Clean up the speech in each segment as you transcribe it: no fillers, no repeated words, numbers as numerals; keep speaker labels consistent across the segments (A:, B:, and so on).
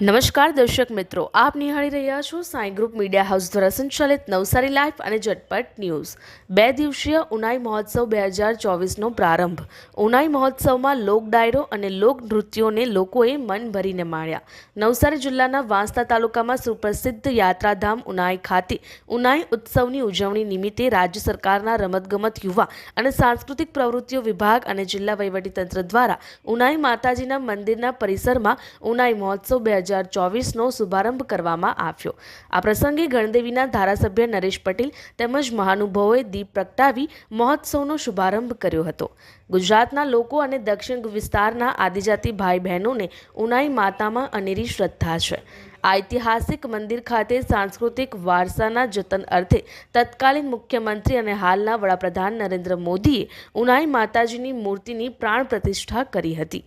A: નમસ્કાર દર્શક મિત્રો, આપ નિહાળી રહ્યા છો સાઈ ગ્રુપ મીડિયા હાઉસ દ્વારા સંચાલિત નવસારી લાઈવ અને ઝટપટ ન્યૂઝ। 2 દિવસીય ઉનાઈ મહોત્સવ 2024નો પ્રારંભ। ઉનાઈ મહોત્સવમાં લોક ડાયરો અને લોક નૃત્યોને લોકોએ મન ભરીને માણ્યા। નવસારી જિલ્લાના વાંસદા તાલુકામાં સુપ્રસિદ્ધ યાત્રાધામ ઉનાઈ ખાતે ઉનાઈ ઉત્સવની ઉજવણી નિમિત્તે રાજ્ય સરકારના રમતગમત યુવા અને સાંસ્કૃતિક પ્રવૃત્તિઓ વિભાગ અને જિલ્લા વહીવટીતંત્ર દ્વારા ઉનાઈ માતાજીના મંદિરના પરિસરમાં ઉનાઈ મહોત્સવ 2024નો શુભારંભ કરવામાં આવ્યો। આ પ્રસંગે ગણદેવીના ધારાસભ્ય નરેશ પટેલ તેમજ મહાનુભાવોએ દીપ પ્રગટાવી મહોત્સવનો શુભારંભ કર્યો હતો। ગુજરાતના લોકો અને દક્ષિણ વિસ્તારના આદિજાતિ ભાઈ બહેનોને ઉનાઈ માતામાં અનેરી શ્રદ્ધા છે। આ ઐતિહાસિક મંદિર ખાતે સાંસ્કૃતિક વારસાના જતન અર્થે તત્કાલીન મુખ્યમંત્રી અને હાલના વડાપ્રધાન નરેન્દ્ર મોદીએ ઉનાઈ માતાજીની મૂર્તિની પ્રાણ પ્રતિષ્ઠા કરી હતી।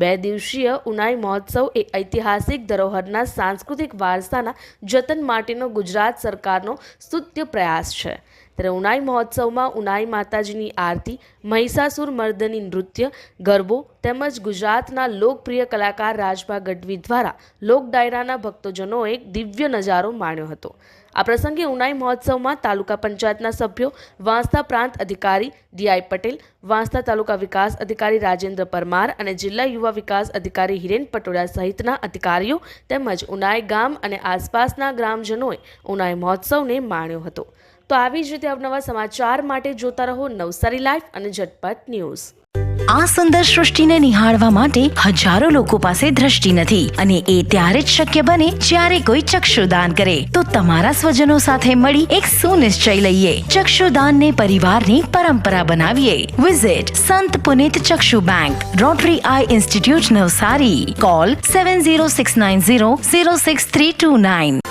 A: 2 દિવસીય ઉનાઈ મહોત્સવ એ ઐતિહાસિક ધરોહરના સાંસ્કૃતિક વારસાના જતન માટેનો ગુજરાત સરકારનો સ્તુત્ય પ્રયાસ છે। ત્યારે ઉનાઈ મહોત્સવમાં ઉનાઈ માતાજીની આરતી, મહિષાસુર મર્દની નૃત્ય, ગરબો તેમજ ગુજરાતના લોકપ્રિય કલાકાર રાજભા ગઢવી દ્વારા લોક ડાયરાના ભક્તજનોએ દિવ્ય નજારો માણ્યો હતો। આ પ્રસંગે ઉનાઈ મહોત્સવમાં તાલુકા પંચાયતના સભ્યો, વાંસદા પ્રાંત અધિકારી ડીઆઈ પટેલ, વાંસદા તાલુકા વિકાસ અધિકારી રાજેન્દ્ર પરમાર અને જિલ્લા યુવા વિકાસ અધિકારી હિરેન પટોળા સહિતના અધિકારીઓ તેમજ ઉનાઈ ગામ અને આસપાસના ગ્રામજનોએ ઉનાઈ મહોત્સવને માણ્યો હતો। તો આવી જ રીતે અવનવા સમાચાર માટે જોતા રહો નવસારી લાઈવ અને ઝટપટ ન્યૂઝ।
B: આ સુંદર સૃષ્ટિને નિહાળવા માટે હજારો લોકો પાસે દ્રષ્ટિ નથી અને એ ત્યારે જ શક્ય બને જ્યારે કોઈ ચક્ષુદાન કરે। તો તમારા સ્વજનો સાથે મળી એક સુનિશ્ચય લઈએ, ચક્ષુદાનને પરિવારની પરંપરા બનાવીએ। Visit Sant Punit Chakshu bank, Rotary eye institute Navsari. Call 7069006329।